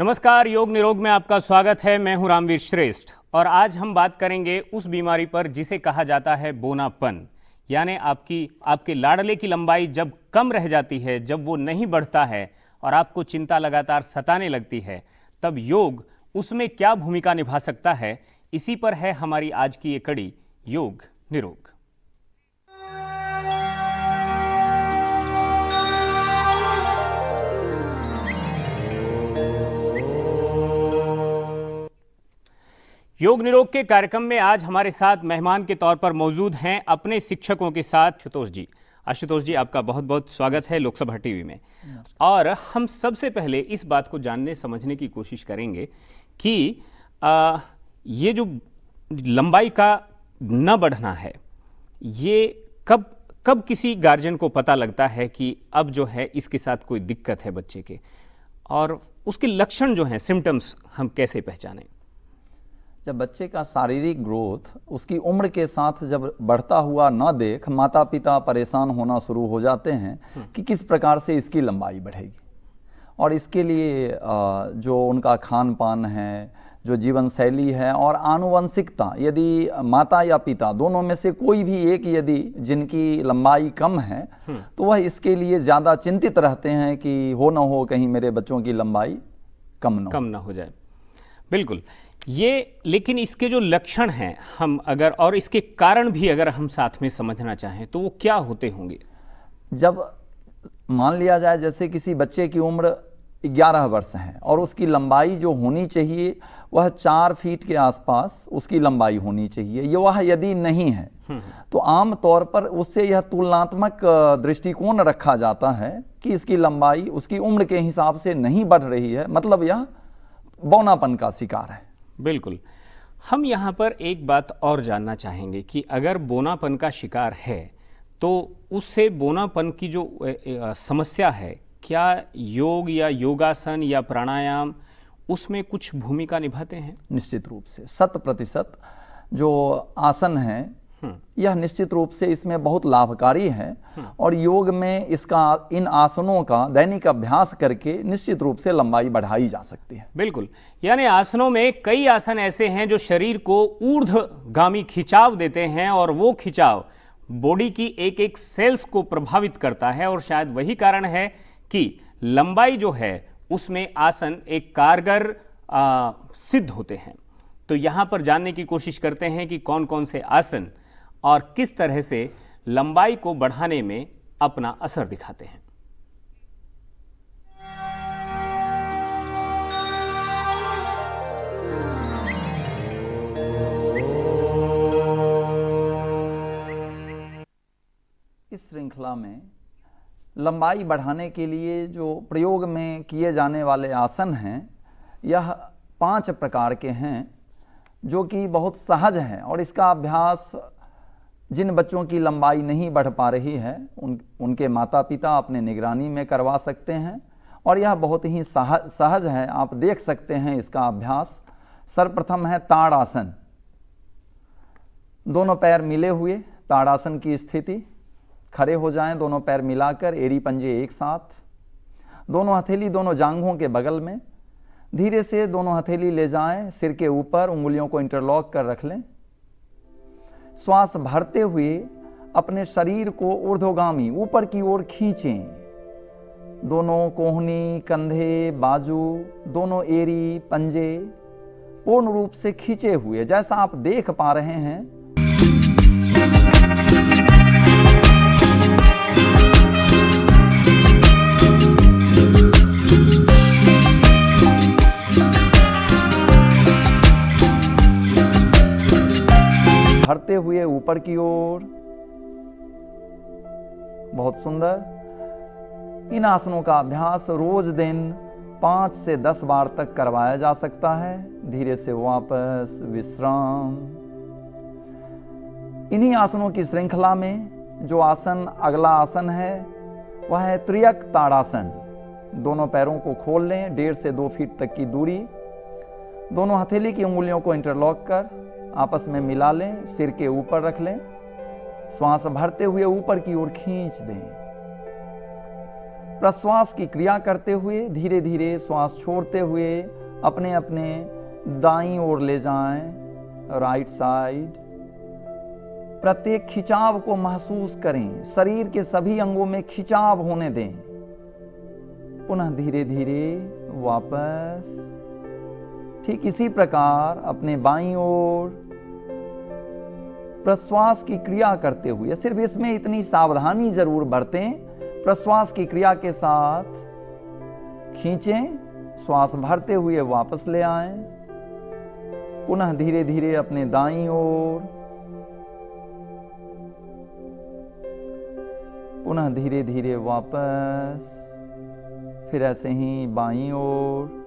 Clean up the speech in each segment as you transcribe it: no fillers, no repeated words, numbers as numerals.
नमस्कार, योग निरोग में आपका स्वागत है। मैं हूं रामवीर श्रेष्ठ और आज हम बात करेंगे उस बीमारी पर जिसे कहा जाता है बोनापन, यानी आपके लाड़ले की लंबाई जब कम रह जाती है, जब वो नहीं बढ़ता है और आपको चिंता लगातार सताने लगती है, तब योग उसमें क्या भूमिका निभा सकता है, इसी पर है हमारी आज की ये कड़ी योग निरोग। योग निरोग के कार्यक्रम में आज हमारे साथ मेहमान के तौर पर मौजूद हैं अपने शिक्षकों के साथ आशुतोष जी, आपका बहुत बहुत स्वागत है लोकसभा टीवी में। और हम सबसे पहले इस बात को जानने समझने की कोशिश करेंगे कि ये जो लंबाई का न बढ़ना है, ये कब किसी गार्जियन को पता लगता है कि अब जो है इसके साथ कोई दिक्कत है बच्चे के, और उसके लक्षण जो हैं, सिम्टम्स हम कैसे पहचानें? जब बच्चे का शारीरिक ग्रोथ उसकी उम्र के साथ जब बढ़ता हुआ न देख माता पिता परेशान होना शुरू हो जाते हैं कि किस प्रकार से इसकी लंबाई बढ़ेगी, और इसके लिए जो उनका खान पान है, जो जीवन शैली है और आनुवंशिकता, यदि माता या पिता दोनों में से कोई भी एक यदि जिनकी लंबाई कम है तो वह इसके लिए ज़्यादा चिंतित रहते हैं कि हो न हो कहीं मेरे बच्चों की लंबाई कम न हो जाए। बिल्कुल, ये लेकिन इसके जो लक्षण हैं, हम अगर और इसके कारण भी अगर हम साथ में समझना चाहें तो वो क्या होते होंगे? जब मान लिया जाए जैसे किसी बच्चे की उम्र 11 वर्ष है और उसकी लंबाई जो होनी चाहिए वह 4 फीट के आसपास उसकी लंबाई होनी चाहिए, ये वह यदि नहीं है तो आम तौर पर उससे यह तुलनात्मक दृष्टिकोण रखा जाता है कि इसकी लंबाई उसकी उम्र के हिसाब से नहीं बढ़ रही है, मतलब यह बौनापन का शिकार है। बिल्कुल, हम यहाँ पर एक बात और जानना चाहेंगे कि अगर बोनापन का शिकार है तो उससे बोनापन की जो समस्या है, क्या योग या योगासन या प्राणायाम उसमें कुछ भूमिका निभाते हैं? निश्चित रूप से 100% जो आसन है यह निश्चित रूप से इसमें बहुत लाभकारी है, और योग में इन आसनों का दैनिक अभ्यास करके निश्चित रूप से लंबाई बढ़ाई जा सकती है। बिल्कुल, यानी आसनों में कई आसन ऐसे हैं जो शरीर को ऊर्ध्वगामी खिंचाव देते हैं और वो खिंचाव बॉडी की एक एक सेल्स को प्रभावित करता है, और शायद वही कारण है कि लंबाई जो है उसमें आसन एक कारगर सिद्ध होते हैं। तो यहां पर जानने की कोशिश करते हैं कि कौन कौन से आसन और किस तरह से लंबाई को बढ़ाने में अपना असर दिखाते हैं। इस श्रृंखला में लंबाई बढ़ाने के लिए जो प्रयोग में किए जाने वाले आसन हैं, यह 5 प्रकार के हैं जो कि बहुत सहज हैं, और इसका अभ्यास जिन बच्चों की लंबाई नहीं बढ़ पा रही है उनके माता पिता अपने निगरानी में करवा सकते हैं, और यह बहुत ही सहज है। आप देख सकते हैं इसका अभ्यास। सर्वप्रथम है ताड़ासन। दोनों पैर मिले हुए ताड़ासन की स्थिति, खड़े हो जाएं, दोनों पैर मिलाकर, एड़ी पंजे एक साथ, दोनों हथेली दोनों जांघों के बगल में, धीरे से दोनों हथेली ले जाएं सिर के ऊपर, उंगलियों को इंटरलॉक कर रख लें। श्वास भरते हुए अपने शरीर को ऊर्ध्वगामी ऊपर की ओर खींचें। दोनों कोहनी, कंधे, बाजू, दोनों एड़ी पंजे पूर्ण रूप से खींचे हुए, जैसा आप देख पा रहे हैं। भरते हुए ऊपर की ओर, बहुत सुंदर। इन आसनों का अभ्यास रोज दिन 5 से 10 बार तक करवाया जा सकता है। धीरे से वापस विश्राम। इन्हीं आसनों की श्रृंखला में जो अगला आसन है वह है त्रियक ताड़ासन। दोनों पैरों को खोल लें 1.5 से 2 फीट तक की दूरी, दोनों हथेली की उंगलियों को इंटरलॉक कर आपस में मिला लें, सिर के ऊपर रख लें, श्वास भरते हुए ऊपर की ओर खींच दें। प्रश्वास की क्रिया करते हुए धीरे धीरे श्वास छोड़ते हुए अपने अपने दाईं ओर ले जाएं, राइट साइड। प्रत्येक खिंचाव को महसूस करें, शरीर के सभी अंगों में खिंचाव होने दें। पुनः धीरे धीरे वापस। ठीक इसी प्रकार अपने बाईं ओर प्रश्वास की क्रिया करते हुए, सिर्फ इसमें इतनी सावधानी जरूर बरतें, प्रश्वास की क्रिया के साथ खींचें, श्वास भरते हुए वापस ले आएं। पुनः धीरे धीरे अपने दाईं ओर, पुनः धीरे धीरे वापस, फिर ऐसे ही बाईं ओर।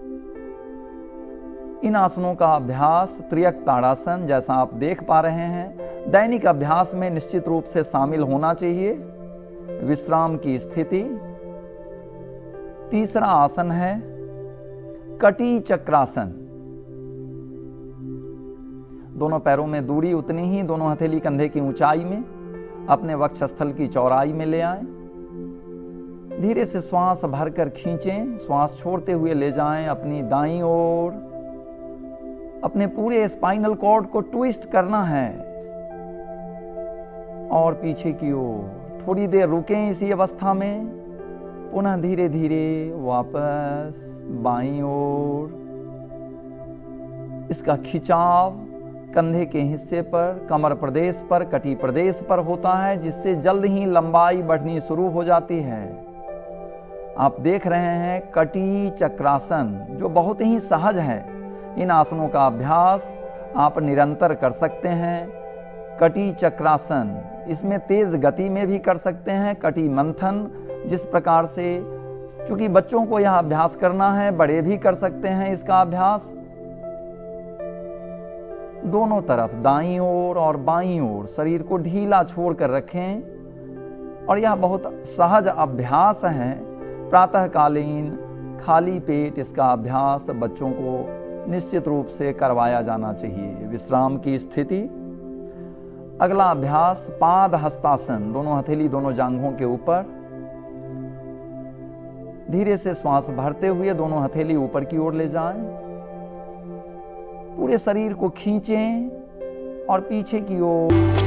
इन आसनों का अभ्यास त्रियक ताड़ासन जैसा आप देख पा रहे हैं दैनिक अभ्यास में निश्चित रूप से शामिल होना चाहिए। विश्राम की स्थिति। तीसरा आसन है कटी चक्रासन। दोनों पैरों में दूरी उतनी ही, दोनों हथेली कंधे की ऊंचाई में, अपने वक्षस्थल की चौड़ाई में ले आएं। धीरे से श्वास भरकर खींचें, श्वास छोड़ते हुए ले जाएं अपनी दाईं ओर। अपने पूरे स्पाइनल कॉर्ड को ट्विस्ट करना है और पीछे की ओर। थोड़ी देर रुकें इसी अवस्था में, पुनः धीरे धीरे वापस बाईं ओर। इसका खिंचाव कंधे के हिस्से पर, कमर प्रदेश पर, कटी प्रदेश पर होता है, जिससे जल्द ही लंबाई बढ़नी शुरू हो जाती है। आप देख रहे हैं कटी चक्रासन, जो बहुत ही सहज है। इन आसनों का अभ्यास आप निरंतर कर सकते हैं। कटी चक्रासन, इसमें तेज गति में भी कर सकते हैं। कटी मंथन, जिस प्रकार से, क्योंकि बच्चों को यह अभ्यास करना है, बड़े भी कर सकते हैं इसका अभ्यास। दोनों तरफ दाईं ओर और बाईं ओर शरीर को ढीला छोड़कर रखें और यह बहुत सहज अभ्यास है। प्रातःकालीन खाली पेट इसका अभ्यास बच्चों को निश्चित रूप से करवाया जाना चाहिए। विश्राम की स्थिति। अगला अभ्यास पाद हस्तासन। दोनों हथेली दोनों जांघों के ऊपर। धीरे से श्वास भरते हुए दोनों हथेली ऊपर की ओर ले जाएं। पूरे शरीर को खींचें और पीछे की ओर।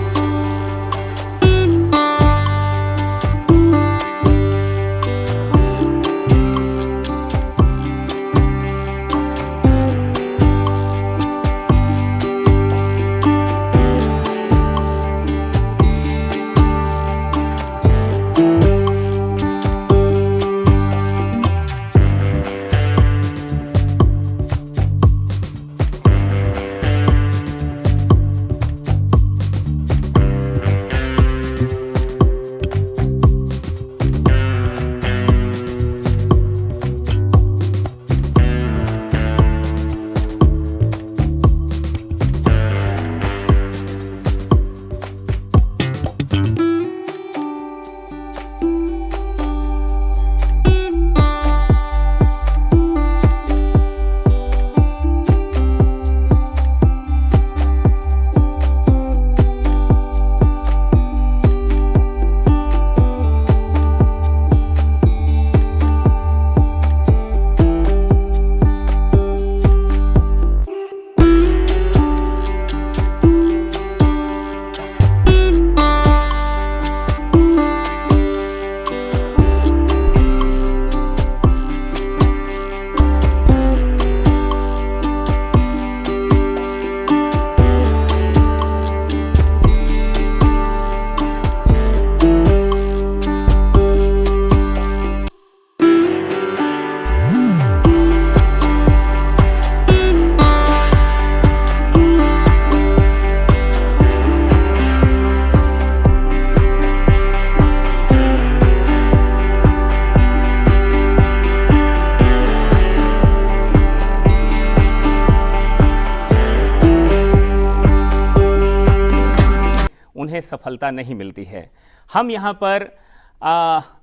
उन्हें सफलता नहीं मिलती है। हम यहाँ पर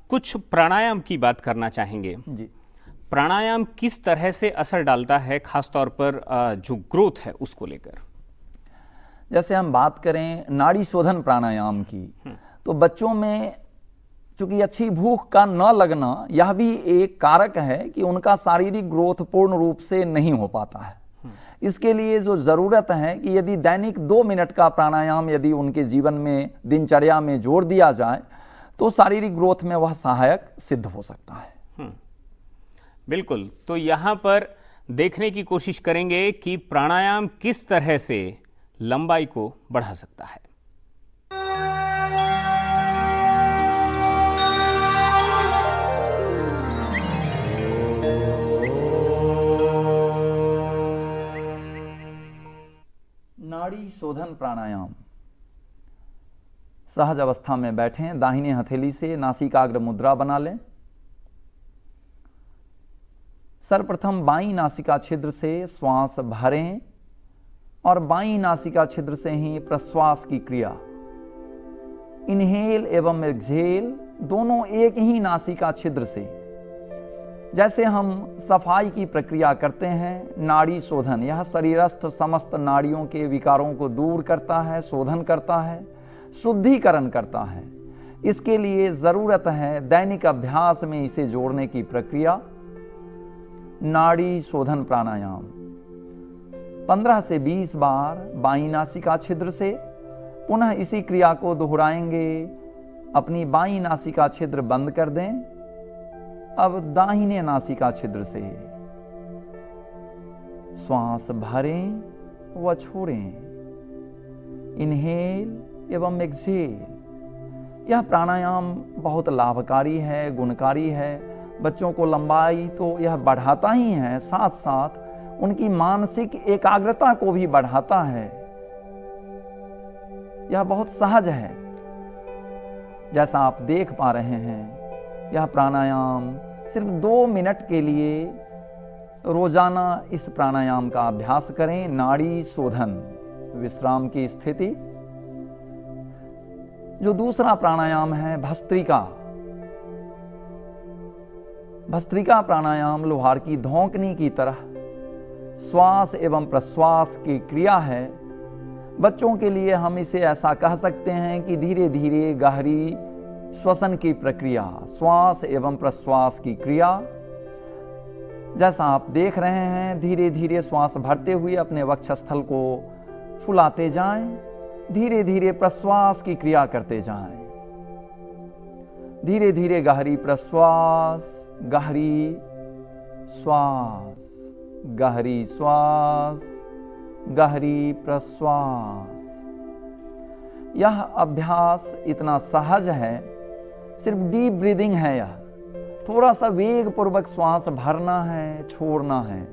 कुछ प्राणायाम की बात करना चाहेंगे जी। प्राणायाम किस तरह से असर डालता है खासतौर पर जो ग्रोथ है उसको लेकर? जैसे हम बात करें नाड़ी शोधन प्राणायाम की, तो बच्चों में चूंकि अच्छी भूख का न लगना यह भी एक कारक है कि उनका शारीरिक ग्रोथ पूर्ण रूप से नहीं हो पाता है। इसके लिए जो ज़रूरत है कि यदि दैनिक 2 मिनट का प्राणायाम यदि उनके जीवन में दिनचर्या में जोड़ दिया जाए तो शारीरिक ग्रोथ में वह सहायक सिद्ध हो सकता है। बिल्कुल, तो यहाँ पर देखने की कोशिश करेंगे कि प्राणायाम किस तरह से लंबाई को बढ़ा सकता है। नाड़ी शोधन प्राणायाम। सहज अवस्था में बैठें, दाहिने हथेली से नासिकाग्र मुद्रा बना लें। सर्वप्रथम बाईं नासिका छिद्र से श्वास भरें और बाईं नासिका छिद्र से ही प्रश्वास की क्रिया, इनहेल एवं एक्सहेल दोनों एक ही नासिका छिद्र से, जैसे हम सफाई की प्रक्रिया करते हैं। नाड़ी शोधन, यह शरीरस्थ समस्त नाड़ियों के विकारों को दूर करता है, शोधन करता है, शुद्धिकरण करता है। इसके लिए जरूरत है दैनिक अभ्यास में इसे जोड़ने की प्रक्रिया। नाड़ी शोधन प्राणायाम 15 से 20 बार बाईं नासिका छिद्र से, पुनः इसी क्रिया को दोहराएंगे। अपनी बाईं नासिका छिद्र बंद कर दें। अब दाहिने नासिका छिद्र से श्वास भरें व छोड़ें, इनहेल एवं एक्सहेल। यह प्राणायाम बहुत लाभकारी है, गुणकारी है। बच्चों को लंबाई तो यह बढ़ाता ही है, साथ साथ उनकी मानसिक एकाग्रता को भी बढ़ाता है। यह बहुत सहज है। जैसा आप देख पा रहे हैं, यह प्राणायाम सिर्फ 2 मिनट के लिए रोजाना इस प्राणायाम का अभ्यास करें। नाड़ी शोधन, विश्राम की स्थिति। जो दूसरा प्राणायाम है भस्त्रिका। भस्त्रिका प्राणायाम लोहार की धौंकनी की तरह श्वास एवं प्रश्वास की क्रिया है। बच्चों के लिए हम इसे ऐसा कह सकते हैं कि धीरे धीरे गहरी श्वसन की प्रक्रिया, श्वास एवं प्रश्वास की क्रिया। जैसा आप देख रहे हैं, धीरे धीरे श्वास भरते हुए अपने वक्षस्थल को फुलाते जाएं, धीरे धीरे प्रश्वास की क्रिया करते जाएं। धीरे धीरे गहरी प्रश्वास, गहरी श्वास, गहरी श्वास, गहरी प्रश्वास। यह अभ्यास इतना सहज है, सिर्फ डीप ब्रीदिंग है। यह थोड़ा सा वेग पूर्वक श्वास भरना है, छोड़ना है।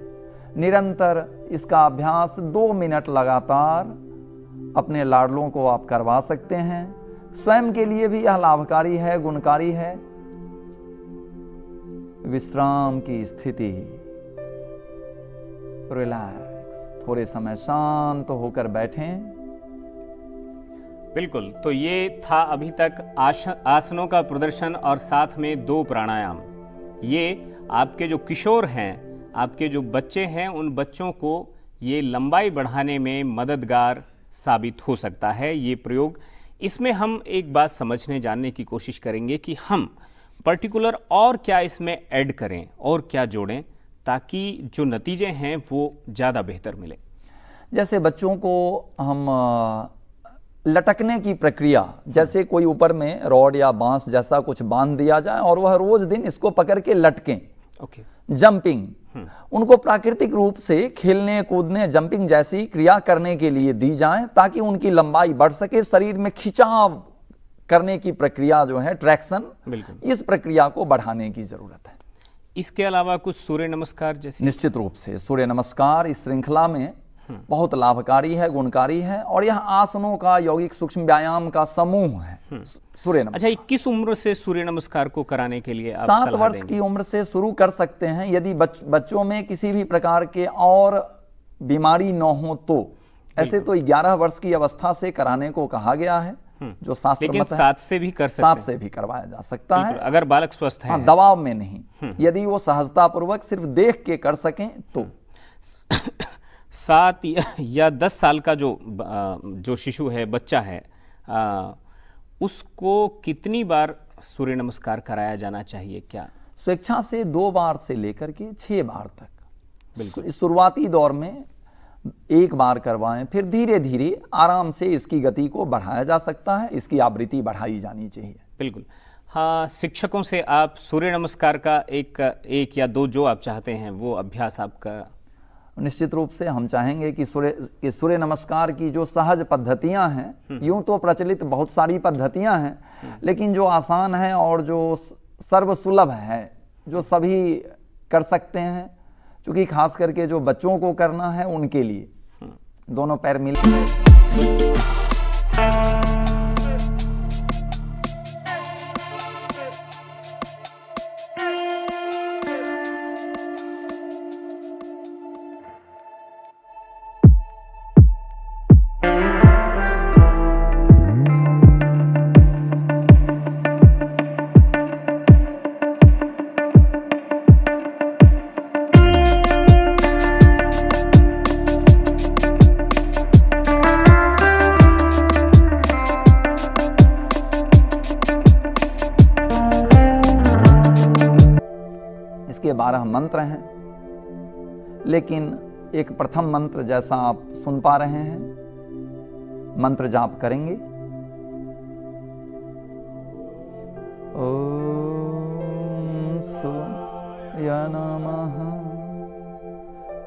निरंतर इसका अभ्यास 2 मिनट लगातार अपने लाडलों को आप करवा सकते हैं। स्वयं के लिए भी यह लाभकारी है, गुणकारी है। विश्राम की स्थिति, रिलैक्स, थोड़े समय शांत होकर बैठें। बिल्कुल, तो ये था अभी तक आसनों का प्रदर्शन और साथ में 2 प्राणायाम। ये आपके जो किशोर हैं, आपके जो बच्चे हैं, उन बच्चों को ये लंबाई बढ़ाने में मददगार साबित हो सकता है ये प्रयोग। इसमें हम एक बात समझने जानने की कोशिश करेंगे कि हम पर्टिकुलर और क्या इसमें ऐड करें और क्या जोड़ें ताकि जो नतीजे हैं वो ज़्यादा बेहतर मिले। जैसे बच्चों को हम लटकने की प्रक्रिया, जैसे कोई ऊपर में रॉड या बांस जैसा कुछ बांध दिया जाए और वह रोज दिन इसको पकड़ के लटकें। ओके। जंपिंग, उनको प्राकृतिक रूप से खेलने कूदने, जंपिंग जैसी क्रिया करने के लिए दी जाए ताकि उनकी लंबाई बढ़ सके। शरीर में खिंचाव करने की प्रक्रिया जो है, ट्रैक्शन, इस प्रक्रिया को बढ़ाने की जरूरत है। इसके अलावा कुछ सूर्य नमस्कार जैसे? निश्चित रूप से सूर्य नमस्कार इस श्रृंखला में बहुत लाभकारी है, गुणकारी है और यह आसनों का यौगिक सूक्ष्म व्यायाम का समूह है। सूर्य नमस्कार। अच्छा, किस उम्र से सूर्य नमस्कार को कराने के लिए आप 7 वर्ष की उम्र से शुरू कर सकते हैं। यदि बच्चों में किसी भी प्रकार के और बीमारी न हो तो ऐसे तो 11 वर्ष की अवस्था से कराने को कहा गया है, जो शास्त्र लेकिन मत है। 7 से भी कर सकते 7 से भी करवाया जा सकता है, अगर बालक स्वस्थ है। हाँ, दबाव में नहीं। यदि वो सहजता पूर्वक सिर्फ देख के कर सकें तो। 7 या 10 साल का जो शिशु है, बच्चा है, उसको कितनी बार सूर्य नमस्कार कराया जाना चाहिए क्या? स्वेच्छा से 2 बार से लेकर के 6 बार तक, बिल्कुल। शुरुआती दौर में 1 बार करवाएं, फिर धीरे धीरे आराम से इसकी गति को बढ़ाया जा सकता है, इसकी आवृत्ति बढ़ाई जानी चाहिए। बिल्कुल। हाँ, शिक्षकों से आप सूर्य नमस्कार का एक या 2 जो आप चाहते हैं वो अभ्यास आपका। निश्चित रूप से हम चाहेंगे कि सूर्य नमस्कार की जो सहज पद्धतियां हैं, यूं तो प्रचलित बहुत सारी पद्धतियां हैं, लेकिन जो आसान है और जो सर्वसुलभ है, जो सभी कर सकते हैं, क्योंकि खास करके जो बच्चों को करना है उनके लिए दोनों पैर मिल इसके 12 मंत्र हैं, लेकिन एक प्रथम मंत्र जैसा आप सुन पा रहे हैं, मंत्र जाप करेंगे। ओम सूर्य नमः।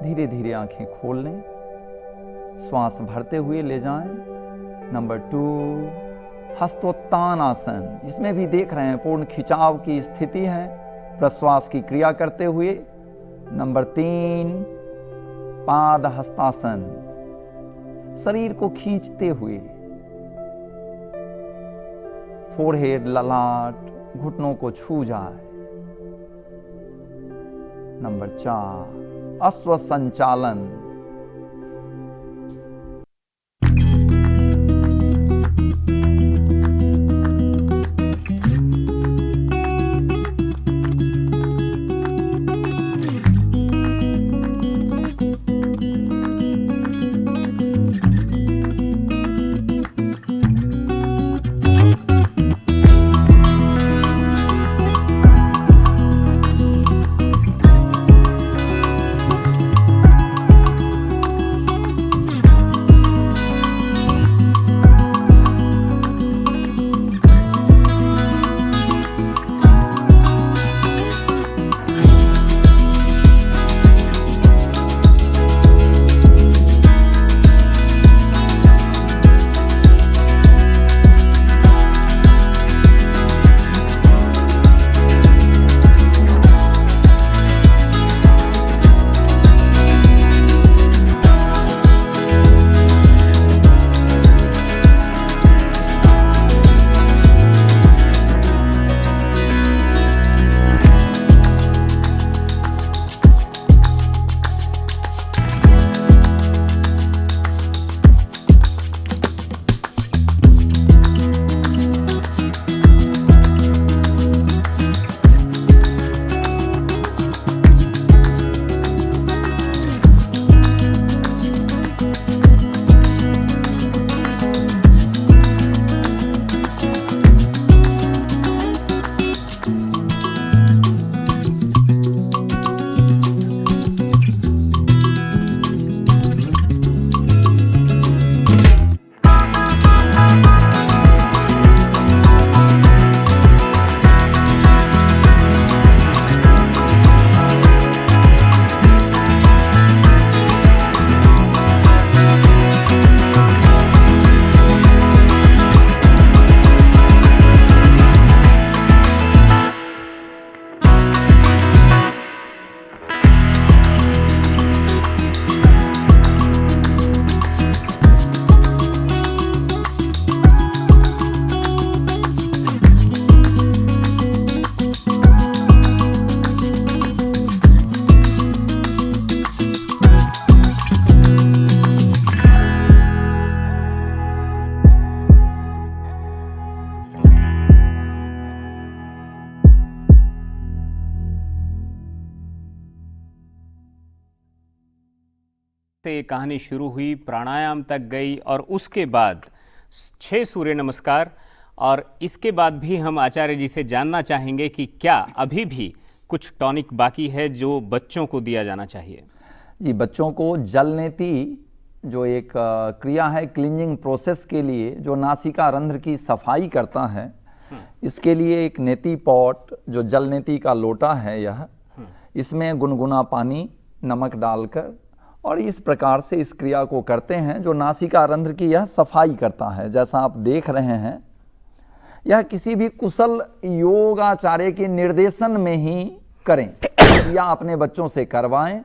धीरे धीरे आंखें खोल लें, श्वास भरते हुए ले जाएं। नंबर 2, हस्तोत्तान आसन, इसमें भी देख रहे हैं पूर्ण खिंचाव की स्थिति है, प्रश्वास की क्रिया करते हुए। नंबर 3, पाद हस्तासन, शरीर को खींचते हुए, फोरहेड, ललाट, घुटनों को छू जाए। नंबर 4, अश्व संचालन, से कहानी शुरू हुई, प्राणायाम तक गई और उसके बाद 6 सूर्य नमस्कार और इसके बाद भी हम आचार्य जी से जानना चाहेंगे कि क्या अभी भी कुछ टॉनिक बाकी है जो बच्चों को दिया जाना चाहिए। जी, बच्चों को जल नेति जो एक क्रिया है क्लींजिंग प्रोसेस के लिए, जो नासिका रंध्र की सफाई करता है, इसके लिए एक नेति पॉट जो जल नेति का लोटा है यह, इसमें गुनगुना पानी नमक डालकर और इस प्रकार से इस क्रिया को करते हैं जो नासिका रंध्र की यह सफाई करता है। जैसा आप देख रहे हैं, यह किसी भी कुशल योगाचार्य के निर्देशन में ही करें या अपने बच्चों से करवाएं।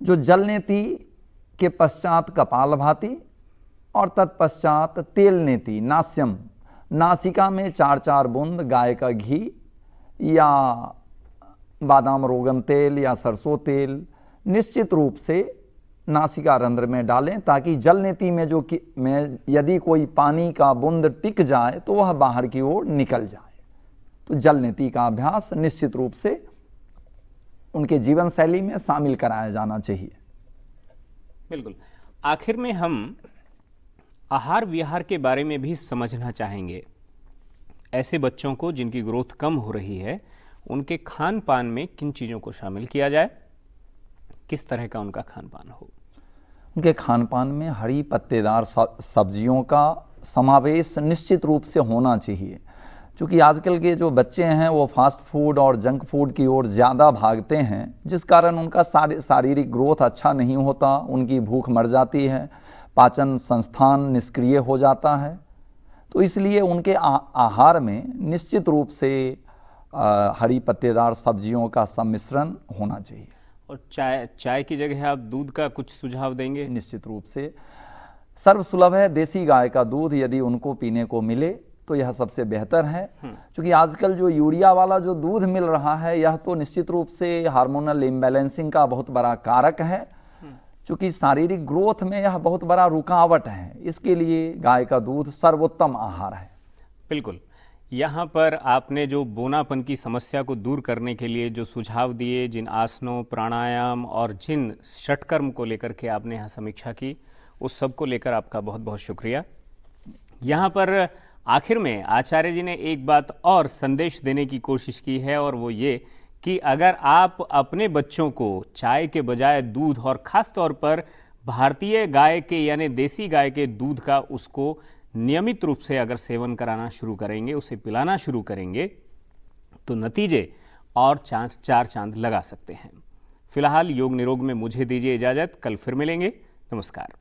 जो जल नेति के पश्चात कपालभाति और तत्पश्चात तेल नेति नास्यम, नासिका में 4-4 बूंद गाय का घी या बादाम रोगन तेल या सरसों तेल निश्चित रूप से नासिका रंध्र में डालें, ताकि जल नेति में यदि कोई पानी का बूंद टिक जाए तो वह बाहर की ओर निकल जाए। तो जल नेति का अभ्यास निश्चित रूप से उनके जीवन शैली में शामिल कराया जाना चाहिए। बिल्कुल। आखिर में हम आहार विहार के बारे में भी समझना चाहेंगे। ऐसे बच्चों को जिनकी ग्रोथ कम हो रही है, उनके खान पान में किन चीज़ों को शामिल किया जाए, किस तरह का उनका खान पान हो? उनके खान पान में हरी पत्तेदार सब्जियों का समावेश निश्चित रूप से होना चाहिए, क्योंकि आजकल के जो बच्चे हैं वो फास्ट फूड और जंक फूड की ओर ज़्यादा भागते हैं, जिस कारण उनका शारीरिक ग्रोथ अच्छा नहीं होता, उनकी भूख मर जाती है, पाचन संस्थान निष्क्रिय हो जाता है। तो इसलिए उनके आहार में निश्चित रूप से हरी पत्तेदार सब्जियों का सम्मिश्रण होना चाहिए। और चाय की जगह आप दूध का कुछ सुझाव देंगे? निश्चित रूप से सर्वसुलभ है देसी गाय का दूध, यदि उनको पीने को मिले तो यह सबसे बेहतर है, क्योंकि आजकल जो यूरिया वाला जो दूध मिल रहा है यह तो निश्चित रूप से हार्मोनल इम्बैलेंसिंग का बहुत बड़ा कारक है, क्योंकि शारीरिक ग्रोथ में यह बहुत बड़ा रुकावट है। इसके लिए गाय का दूध सर्वोत्तम आहार है। बिल्कुल। यहाँ पर आपने जो बोनापन की समस्या को दूर करने के लिए जो सुझाव दिए, जिन आसनों, प्राणायाम और जिन षटकर्म को लेकर के आपने यहाँ समीक्षा की, उस सब को लेकर आपका बहुत बहुत शुक्रिया। यहाँ पर आखिर में आचार्य जी ने एक बात और संदेश देने की कोशिश की है, और वो ये कि अगर आप अपने बच्चों को चाय के बजाय दूध और ख़ास तौर पर भारतीय गाय के यानी देसी गाय के दूध का उसको नियमित रूप से अगर सेवन कराना शुरू करेंगे, उसे पिलाना शुरू करेंगे, तो नतीजे और चार चांद लगा सकते हैं। फिलहाल योग निरोग में मुझे दीजिए इजाज़त। कल फिर मिलेंगे। नमस्कार।